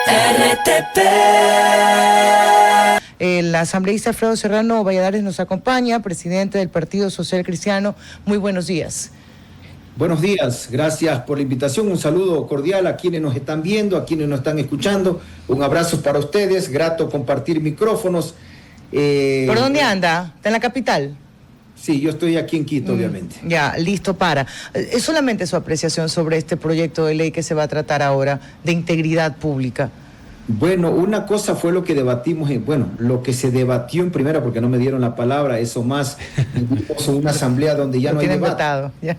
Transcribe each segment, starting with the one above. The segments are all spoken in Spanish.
RTP. El asambleísta Alfredo Serrano Valladares nos acompaña, presidente del Partido Social Cristiano. Muy buenos días. Buenos días, gracias por la invitación, un saludo cordial a quienes nos están viendo, a quienes nos están escuchando, un abrazo para ustedes, grato compartir micrófonos. ¿Por dónde anda? ¿Está en la capital? Sí, yo estoy aquí en Quito, obviamente. Ya, listo para. Es solamente su apreciación sobre este proyecto de ley que se va a tratar ahora de integridad pública. Bueno, una cosa fue lo que debatimos, lo que se debatió en primera, porque no me dieron la palabra, eso más, en una asamblea donde ya no hay debate. Votado, ya.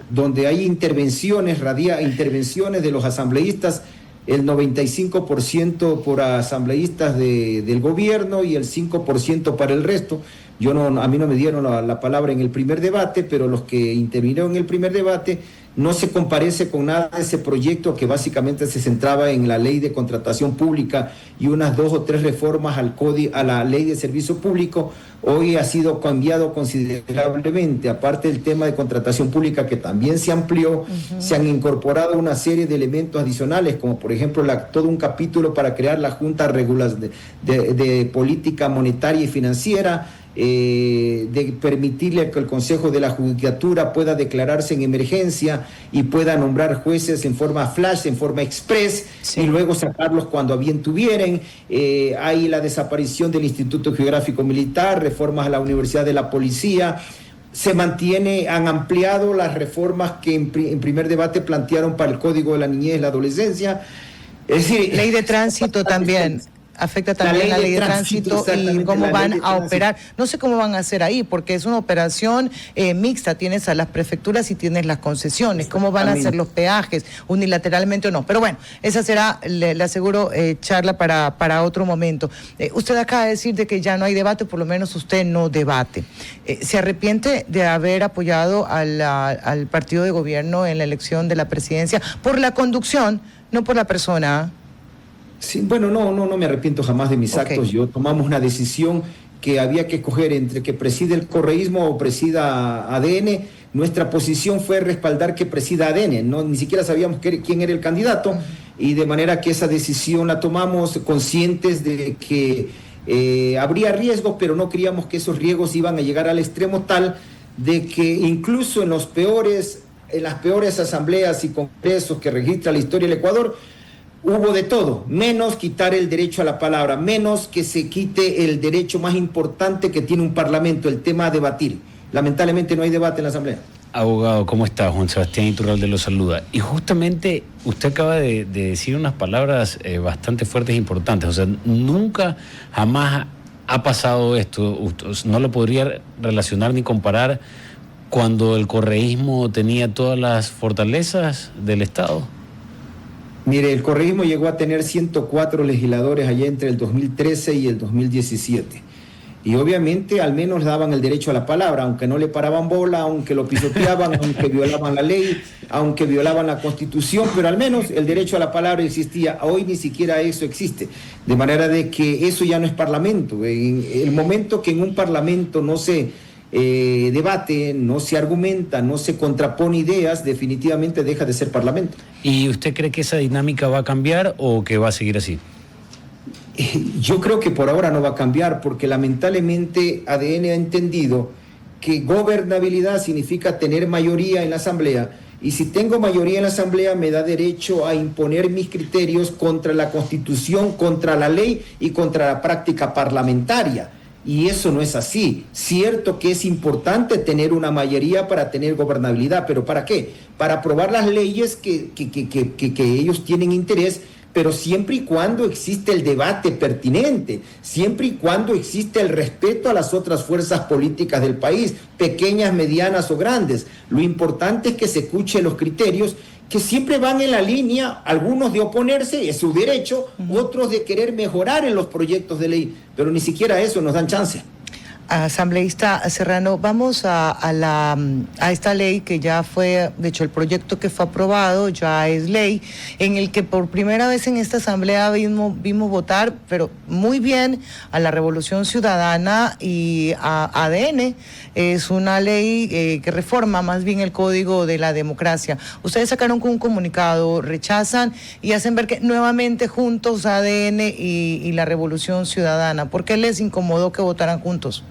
Donde hay intervenciones de los asambleístas, el 95% por asambleístas del gobierno y el 5% para el resto. A mí no me dieron la palabra en el primer debate, pero los que intervinieron en el primer debate no se comparece con nada de ese proyecto que básicamente se centraba en la ley de contratación pública y unas 2 o 3 reformas a la ley de servicio público. Hoy ha sido cambiado considerablemente, aparte del tema de contratación pública que también se amplió, se han incorporado una serie de elementos adicionales, como por ejemplo todo un capítulo para crear la Junta de Política Monetaria y Financiera, de permitirle que el Consejo de la Judicatura pueda declararse en emergencia y pueda nombrar jueces en forma flash, en forma express, sí, y luego sacarlos cuando a bien tuvieran. Hay la desaparición del Instituto Geográfico Militar, reformas a la Universidad de la Policía. Se han ampliado las reformas que en primer debate plantearon para el Código de la Niñez y la Adolescencia. Es decir, ley de tránsito también. Afecta también la ley de tránsito y cómo van a operar. No sé cómo van a hacer ahí, porque es una operación mixta. Tienes a las prefecturas y tienes las concesiones. ¿Cómo van a hacer los peajes unilateralmente o no? Pero bueno, esa será, le aseguro, charla para otro momento. Usted acaba de decir de que ya no hay debate, por lo menos usted no debate. ¿Se arrepiente de haber apoyado al partido de gobierno en la elección de la presidencia por la conducción, no por la persona? Sí, bueno, no me arrepiento jamás de mis actos. Yo tomamos una decisión que había que escoger entre que presida el correísmo o presida ADN. Nuestra posición fue respaldar que presida ADN, ni siquiera sabíamos quién era el candidato, y de manera que esa decisión la tomamos conscientes de que habría riesgos, pero no creíamos que esos riesgos iban a llegar al extremo tal de que incluso en las peores asambleas y congresos que registra la historia del Ecuador, hubo de todo, menos quitar el derecho a la palabra, menos que se quite el derecho más importante que tiene un parlamento, el tema a debatir. Lamentablemente no hay debate en la Asamblea. Abogado, ¿cómo está? Juan Sebastián Iturralde lo saluda. Y justamente usted acaba de decir unas palabras bastante fuertes e importantes. O sea, nunca, jamás ha pasado esto. No lo podría relacionar ni comparar cuando el correísmo tenía todas las fortalezas del Estado. Mire, el correísmo llegó a tener 104 legisladores allá entre el 2013 y el 2017. Y obviamente al menos daban el derecho a la palabra, aunque no le paraban bola, aunque lo pisoteaban, aunque violaban la ley, aunque violaban la Constitución, pero al menos el derecho a la palabra existía. Hoy ni siquiera eso existe. De manera de que eso ya no es parlamento. En el momento que en un parlamento no se debate, no se argumenta, no se contrapone ideas, definitivamente deja de ser parlamento. ¿Y usted cree que esa dinámica va a cambiar o que va a seguir así? Yo creo que por ahora no va a cambiar, porque lamentablemente ADN ha entendido que gobernabilidad significa tener mayoría en la Asamblea, y si tengo mayoría en la Asamblea me da derecho a imponer mis criterios contra la Constitución, contra la ley y contra la práctica parlamentaria. Y eso no es así. Cierto que es importante tener una mayoría para tener gobernabilidad, pero ¿para qué? Para aprobar las leyes que ellos tienen interés, pero siempre y cuando existe el debate pertinente, siempre y cuando existe el respeto a las otras fuerzas políticas del país, pequeñas, medianas o grandes. Lo importante es que se escuchen los criterios que siempre van en la línea, algunos de oponerse, es su derecho, otros de querer mejorar en los proyectos de ley, pero ni siquiera eso nos dan chance. Asambleísta Serrano, vamos a esta ley que ya fue, de hecho el proyecto que fue aprobado ya es ley, en el que por primera vez en esta asamblea vimos votar, pero muy bien, a la Revolución Ciudadana y a ADN. Es una ley que reforma más bien el Código de la Democracia. Ustedes sacaron con un comunicado, rechazan y hacen ver que nuevamente juntos ADN y la Revolución Ciudadana. ¿Por qué les incomodó que votaran juntos?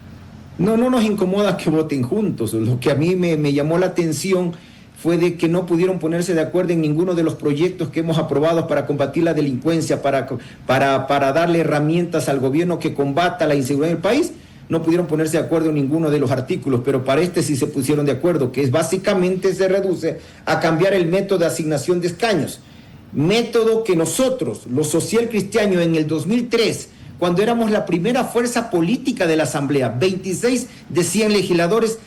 No nos incomoda que voten juntos. Lo que a mí me llamó la atención fue de que no pudieron ponerse de acuerdo en ninguno de los proyectos que hemos aprobado para combatir la delincuencia, para darle herramientas al gobierno que combata la inseguridad del país. No pudieron ponerse de acuerdo en ninguno de los artículos, pero para este sí se pusieron de acuerdo, que es básicamente se reduce a cambiar el método de asignación de escaños. Método que nosotros, los social cristianos, en el 2003, cuando éramos la primera fuerza política de la Asamblea, 26 de 100 legisladores,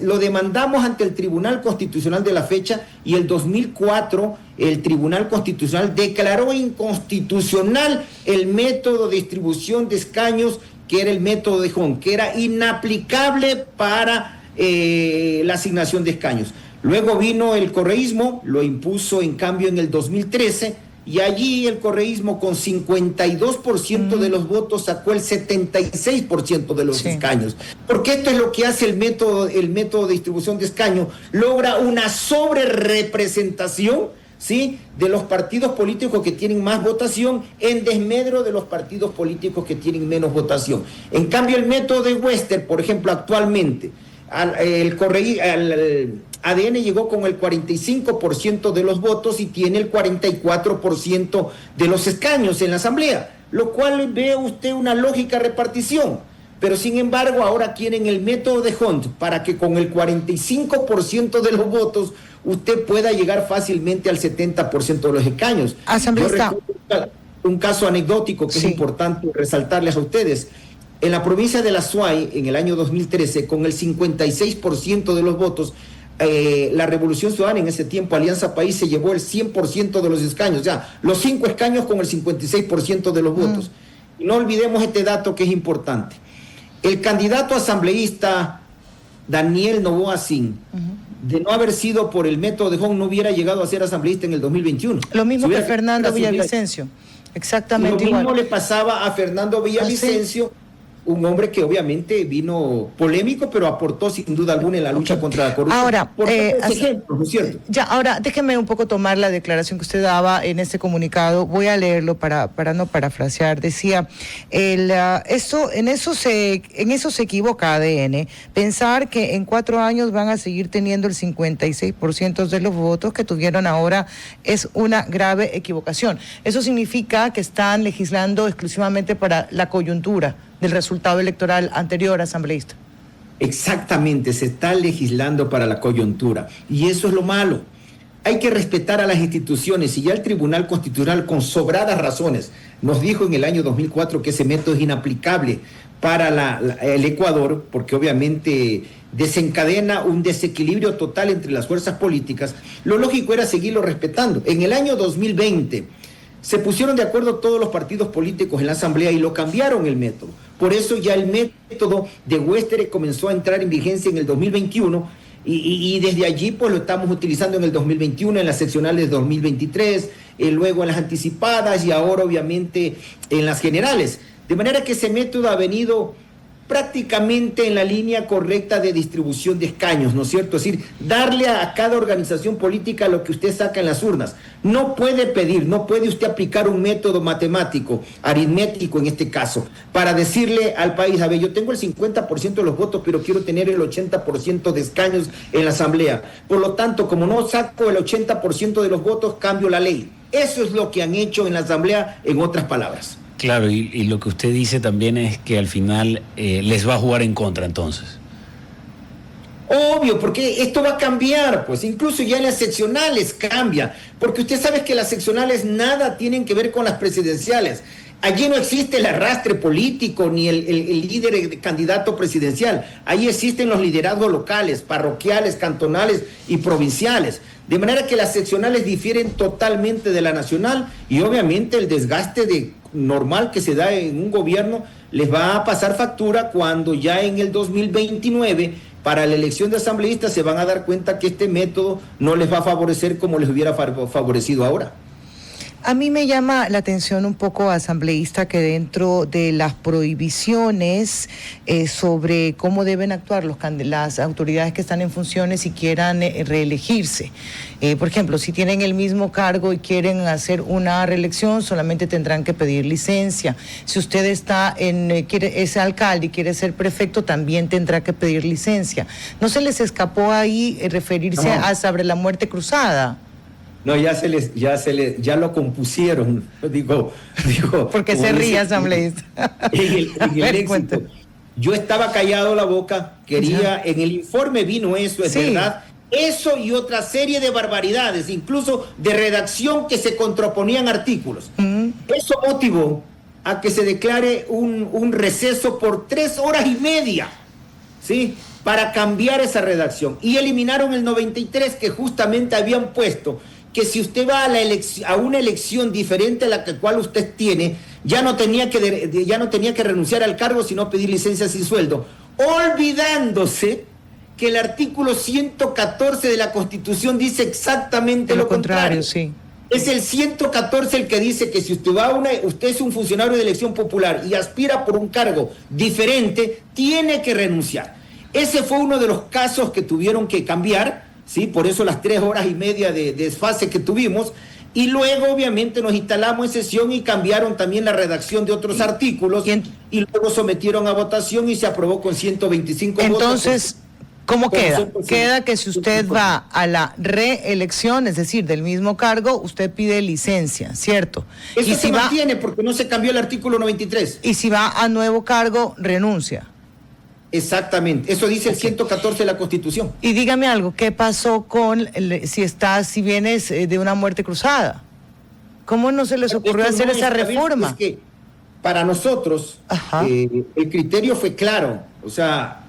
lo demandamos ante el Tribunal Constitucional de la fecha, y el 2004 el Tribunal Constitucional declaró inconstitucional el método de distribución de escaños, que era el método de Hong, que era inaplicable para la asignación de escaños. Luego vino el correísmo, lo impuso en cambio en el 2013, y allí el correísmo con 52% de los votos sacó el 76% de los escaños. Porque esto es lo que hace el método de distribución de escaños, logra una sobrerepresentación, ¿sí?, de los partidos políticos que tienen más votación en desmedro de los partidos políticos que tienen menos votación. En cambio, el método de Wester, por ejemplo, actualmente, ADN llegó con el 45% de los votos y tiene el 44% de los escaños en la Asamblea, lo cual ve usted una lógica repartición. Pero sin embargo ahora quieren el método de Hunt para que con el 45% de los votos usted pueda llegar fácilmente al 70% de los escaños. Asambleísta. Yo recuerdo un caso anecdótico que es importante resaltarles a ustedes. En la provincia de la Suay, en el año 2013, con el 56% de los votos, la Revolución Ciudadana, en ese tiempo Alianza País, se llevó el 100% de los escaños, ya, los 5 escaños con el 56% de los votos. Y no olvidemos este dato que es importante. El candidato asambleísta Daniel Novoa Sin, de no haber sido por el método de Hong, no hubiera llegado a ser asambleísta en el 2021. Lo mismo que Fernando Villavicencio. Exactamente igual. Lo mismo le pasaba a Fernando Villavicencio, un hombre que obviamente vino polémico, pero aportó sin duda alguna en la lucha contra la corrupción. Ahora, ¿no es cierto? Ya, ahora déjeme un poco tomar la declaración que usted daba en este comunicado. Voy a leerlo para no parafrasear. Decía, en eso se equivoca ADN, pensar que en 4 años van a seguir teniendo el 56% de los votos que tuvieron ahora es una grave equivocación. Eso significa que están legislando exclusivamente para la coyuntura del resultado electoral anterior, asambleísta. Exactamente, se está legislando para la coyuntura, y eso es lo malo. Hay que respetar a las instituciones, y ya el Tribunal Constitucional, con sobradas razones, nos dijo en el año 2004 que ese método es inaplicable para el Ecuador, porque obviamente desencadena un desequilibrio total entre las fuerzas políticas. Lo lógico era seguirlo respetando. En el año 2020 se pusieron de acuerdo todos los partidos políticos en la Asamblea y lo cambiaron el método. Por eso ya el método de Wester comenzó a entrar en vigencia en el 2021 y desde allí pues lo estamos utilizando en el 2021, en las seccionales de 2023, luego en las anticipadas y ahora obviamente en las generales. De manera que ese método ha venido prácticamente en la línea correcta de distribución de escaños, ¿no es cierto? Es decir, darle a cada organización política lo que usted saca en las urnas. No puede pedir, no puede usted aplicar un método matemático, aritmético en este caso, para decirle al país, a ver, yo tengo el 50% de los votos, pero quiero tener el 80% de escaños en la Asamblea. Por lo tanto, como no saco el 80% de los votos, cambio la ley. Eso es lo que han hecho en la Asamblea, en otras palabras. Claro, y lo que usted dice también es que al final les va a jugar en contra entonces. Obvio, porque esto va a cambiar, pues incluso ya en las seccionales cambia, porque usted sabe que las seccionales nada tienen que ver con las presidenciales. Allí no existe el arrastre político ni el líder candidato presidencial. Ahí existen los liderazgos locales, parroquiales, cantonales y provinciales. De manera que las seccionales difieren totalmente de la nacional y obviamente el desgaste normal que se da en un gobierno les va a pasar factura cuando ya en el 2029 para la elección de asambleístas se van a dar cuenta que este método no les va a favorecer como les hubiera favorecido ahora. A mí me llama la atención un poco, asambleísta, que dentro de las prohibiciones sobre cómo deben actuar las autoridades que están en funciones y quieran reelegirse. Por ejemplo, si tienen el mismo cargo y quieren hacer una reelección, solamente tendrán que pedir licencia. Si usted es alcalde y quiere ser prefecto, también tendrá que pedir licencia. ¿No se les escapó ahí referirse a sobre la muerte cruzada? No, ya lo compusieron, digo. Porque se ríe, asambleísta. En el éxito. Yo estaba callado la boca, en el informe vino eso, es verdad. Eso y otra serie de barbaridades, incluso de redacción que se contraponían artículos. Eso motivó a que se declare un receso por 3 horas y media, ¿sí? Para cambiar esa redacción. Y eliminaron el 93 que justamente habían puesto que si usted va a una elección diferente a la cual usted tiene, ya no tenía que renunciar al cargo, sino pedir licencia sin sueldo, olvidándose que el artículo 114 de la Constitución dice exactamente lo contrario. Sí. Es el 114 el que dice que si usted es un funcionario de elección popular y aspira por un cargo diferente, tiene que renunciar. Ese fue uno de los casos que tuvieron que cambiar, ¿sí? Por eso las 3 horas y media de desfase que tuvimos, y luego obviamente nos instalamos en sesión y cambiaron también la redacción de otros artículos, y luego sometieron a votación y se aprobó con 125 votos. Entonces, ¿cómo queda? Queda que si usted va a la reelección, es decir, del mismo cargo, usted pide licencia, ¿cierto? Eso se mantiene porque no se cambió el artículo 93. Y si va a nuevo cargo, renuncia. Exactamente, eso dice el 114 de la Constitución. Y dígame algo, ¿qué pasó con si vienes de una muerte cruzada? ¿Cómo no se les ocurrió hacer esa reforma? Es que para nosotros el criterio fue claro, o sea,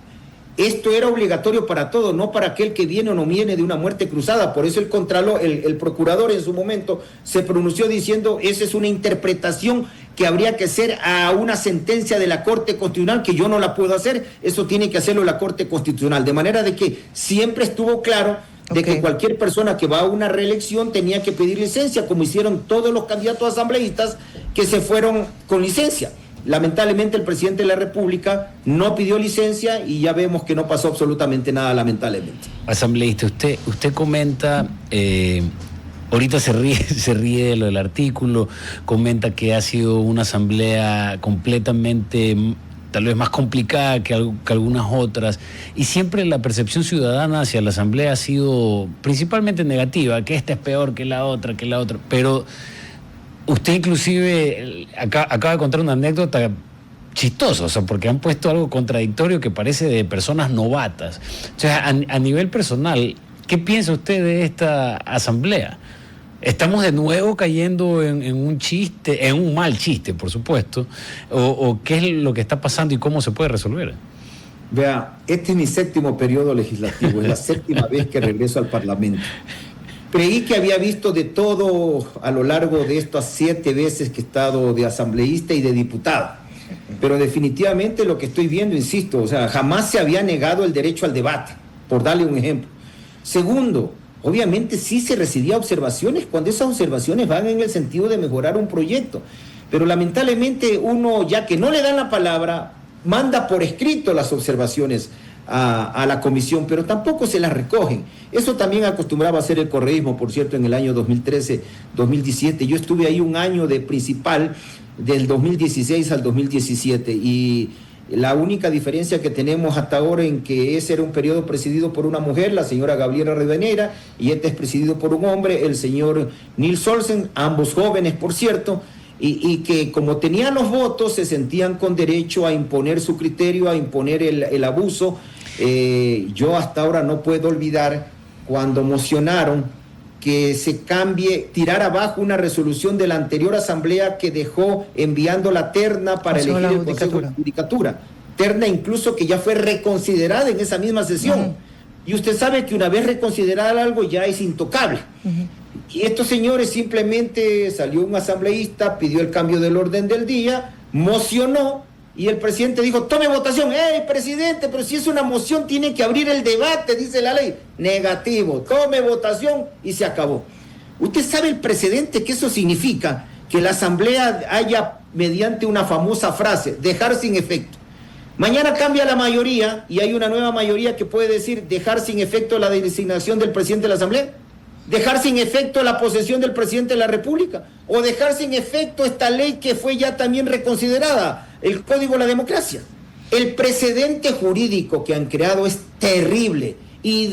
esto era obligatorio para todos, no para aquel que viene o no viene de una muerte cruzada. Por eso el procurador en su momento se pronunció diciendo, esa es una interpretación que habría que hacer a una sentencia de la Corte Constitucional, que yo no la puedo hacer, eso tiene que hacerlo la Corte Constitucional. De manera de que siempre estuvo claro de que cualquier persona que va a una reelección tenía que pedir licencia, como hicieron todos los candidatos asambleístas que se fueron con licencia. Lamentablemente el presidente de la República no pidió licencia y ya vemos que no pasó absolutamente nada, lamentablemente. Asambleísta, usted comenta, ahorita se ríe de lo del artículo, comenta que ha sido una asamblea completamente, tal vez más complicada que algunas otras, y siempre la percepción ciudadana hacia la asamblea ha sido principalmente negativa, que esta es peor que la otra, pero usted inclusive acaba de contar una anécdota chistosa, o sea, porque han puesto algo contradictorio que parece de personas novatas. O sea, a nivel personal, ¿qué piensa usted de esta asamblea? ¿Estamos de nuevo cayendo en un chiste, en un mal chiste, por supuesto? ¿O qué es lo que está pasando y cómo se puede resolver? Vea, este es mi 7º periodo legislativo, es la 7ª vez que regreso al Parlamento. Creí que había visto de todo a lo largo de estas 7 veces que he estado de asambleísta y de diputado. Pero definitivamente lo que estoy viendo, insisto, o sea, jamás se había negado el derecho al debate, por darle un ejemplo. Segundo, obviamente sí se recibía observaciones cuando esas observaciones van en el sentido de mejorar un proyecto. Pero lamentablemente uno, ya que no le dan la palabra, manda por escrito las observaciones a la comisión, pero tampoco se las recogen. Eso también acostumbraba a hacer el correísmo, por cierto, en el año 2013-2017. Yo estuve ahí un año de principal, del 2016 al 2017, y la única diferencia que tenemos hasta ahora en que ese era un periodo presidido por una mujer, la señora Gabriela Rivadeneira, y este es presidido por un hombre, el señor Nils Olsen, ambos jóvenes, por cierto, y que como tenían los votos se sentían con derecho a imponer su criterio, a imponer el abuso. Yo hasta ahora no puedo olvidar cuando mocionaron que se cambie, tirar abajo una resolución de la anterior asamblea que dejó enviando la terna para elegir el Consejo de Judicatura. Terna incluso que ya fue reconsiderada en esa misma sesión. Y usted sabe que una vez reconsiderada algo ya es intocable. Y estos señores simplemente salió un asambleísta, pidió el cambio del orden del día, mocionó, y el presidente dijo, tome votación. ¡Ey, presidente! Pero si es una moción, tiene que abrir el debate, dice la ley. Negativo, tome votación y se acabó. ¿Usted sabe el precedente que eso significa? Que la asamblea haya, mediante una famosa frase, dejar sin efecto. Mañana cambia la mayoría y hay una nueva mayoría que puede decir dejar sin efecto la designación del presidente de la asamblea, dejar sin efecto la posesión del presidente de la República, o dejar sin efecto esta ley que fue ya también reconsiderada, el Código de la Democracia. El precedente jurídico que han creado es terrible y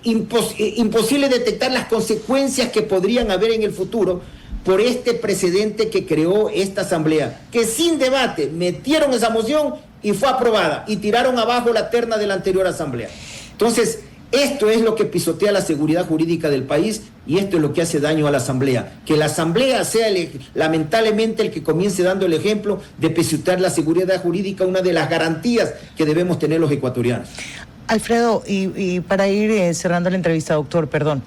imposible detectar las consecuencias que podrían haber en el futuro por este precedente que creó esta asamblea, que sin debate metieron esa moción y fue aprobada y tiraron abajo la terna de la anterior asamblea. Entonces, esto es lo que pisotea la seguridad jurídica del país y esto es lo que hace daño a la asamblea. Que la asamblea sea lamentablemente el que comience dando el ejemplo de pisotear la seguridad jurídica, una de las garantías que debemos tener los ecuatorianos. Alfredo, y para ir cerrando la entrevista, doctor, perdón.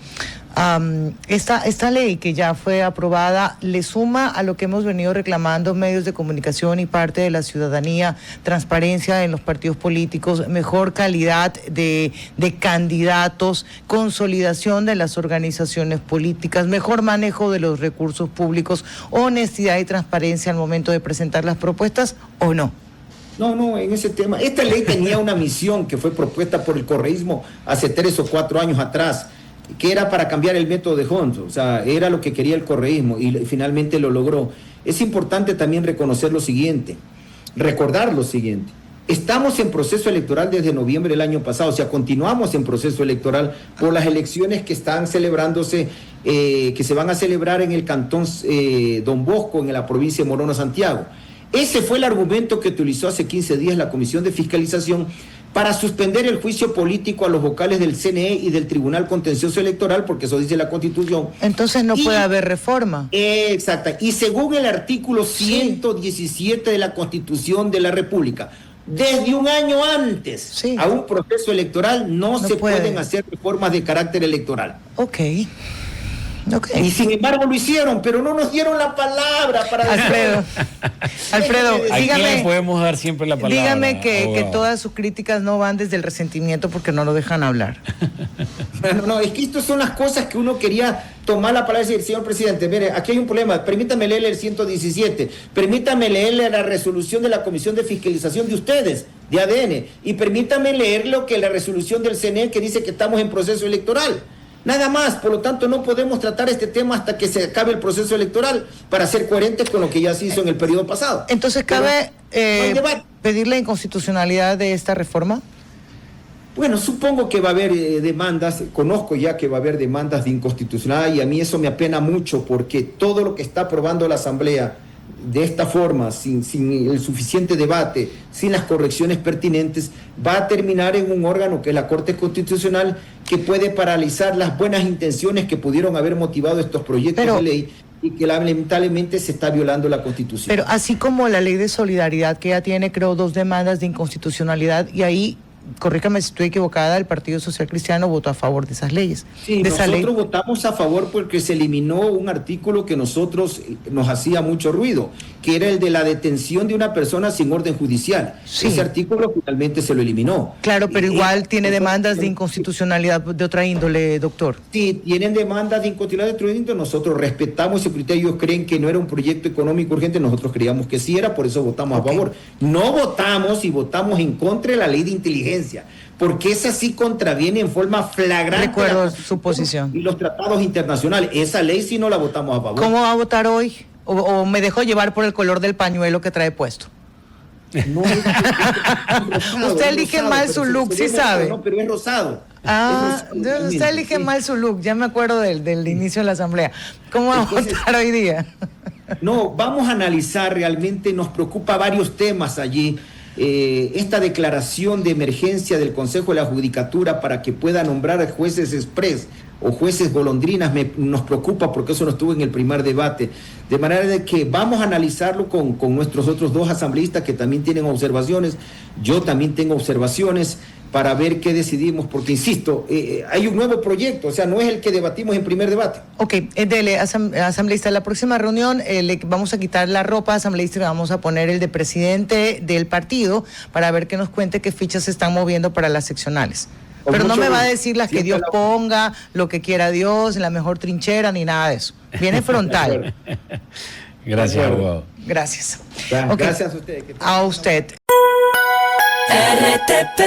Esta ley que ya fue aprobada le suma a lo que hemos venido reclamando medios de comunicación y parte de la ciudadanía: transparencia en los partidos políticos, mejor calidad de candidatos, consolidación de las organizaciones políticas, mejor manejo de los recursos públicos, honestidad y transparencia al momento de presentar las propuestas, ¿o no? No, en ese tema. Esta ley tenía una misión que fue propuesta por el correísmo hace 3 o 4 años atrás, que era para cambiar el método de Homs, o sea, era lo que quería el correísmo y finalmente lo logró. Es importante también reconocer lo siguiente, recordar lo siguiente. Estamos en proceso electoral desde noviembre del año pasado, o sea, continuamos en proceso electoral por las elecciones que están celebrándose, que se van a celebrar en el cantón Don Bosco, en la provincia de Morona, Santiago. Ese fue el argumento que utilizó hace 15 días la Comisión de Fiscalización para suspender el juicio político a los vocales del CNE y del Tribunal Contencioso Electoral, porque eso dice la Constitución. Entonces no puede haber reforma. Exacto. Y según el artículo 117 de la Constitución de la República, desde un año antes a un proceso electoral no se pueden hacer reformas de carácter electoral. Okay. Y sin embargo lo hicieron, pero no nos dieron la palabra para Alfredo, dígame, ¿a quién podemos dar siempre la palabra? Dígame que todas sus críticas no van desde el resentimiento porque no lo dejan hablar. No, es que estas son las cosas que uno quería tomar la palabra y decir, señor presidente, mire, aquí hay un problema, permítame leerle el 117, permítame leerle la resolución de la Comisión de Fiscalización de ustedes, de ADN, y permítame leer lo que la resolución del CNE que dice que estamos en proceso electoral. Nada más, por lo tanto no podemos tratar este tema hasta que se acabe el proceso electoral para ser coherentes con lo que ya se hizo en el periodo pasado. Entonces, ¿cabe pedir la inconstitucionalidad de esta reforma? Bueno, supongo que va a haber demandas, conozco ya que va a haber demandas de inconstitucionalidad y a mí eso me apena mucho porque todo lo que está aprobando la Asamblea de esta forma, sin el suficiente debate, sin las correcciones pertinentes, va a terminar en un órgano que es la Corte Constitucional, que puede paralizar las buenas intenciones que pudieron haber motivado estos proyectos de ley y que lamentablemente se está violando la Constitución. Pero así como la ley de solidaridad, que ya tiene, creo, 2 demandas de inconstitucionalidad, y ahí, corríjame si estoy equivocada, el Partido Social Cristiano votó a favor de esas leyes. Sí, nosotros votamos a favor porque se eliminó un artículo que nosotros nos hacía mucho ruido, que era el de la detención de una persona sin orden judicial. Sí. Ese artículo finalmente se lo eliminó. Claro, pero igual tiene demandas de inconstitucionalidad de otra índole, doctor. Sí, tienen demandas de inconstitucionalidad de otra índole, nosotros respetamos ese criterio. Ellos creen que no era un proyecto económico urgente, nosotros creíamos que sí era, por eso votamos a favor. No votamos y votamos en contra de la ley de inteligencia, porque esa sí contraviene en forma flagrante. Recuerdo su posición. Y los tratados internacionales. Esa ley sí no la votamos a favor. ¿Cómo va a votar hoy? ¿O me dejó llevar por el color del pañuelo que trae puesto? No, rosado, usted elige mal su look, sí sabe. No, pero es rosado. Usted elige mal su look, ya me acuerdo del inicio de la asamblea. ¿Cómo va a votar hoy día? No, vamos a analizar realmente, nos preocupa varios temas allí. Esta declaración de emergencia del Consejo de la Judicatura para que pueda nombrar jueces express o jueces golondrinas nos preocupa porque eso no estuvo en el primer debate. De manera de que vamos a analizarlo con nuestros otros dos asambleístas que también tienen observaciones. Yo también tengo observaciones para ver qué decidimos, porque insisto, hay un nuevo proyecto, o sea, no es el que debatimos en primer debate. Ok, dele, asambleísta, la próxima reunión le vamos a quitar la ropa, asambleísta, y le vamos a poner el de presidente del partido para ver que nos cuente qué fichas se están moviendo para las seccionales. Pero no me va a decir las que Dios ponga, lo que quiera Dios, en la mejor trinchera, ni nada de eso. Viene frontal. Gracias, abogado. Gracias. Okay. Gracias a usted. A usted. RTP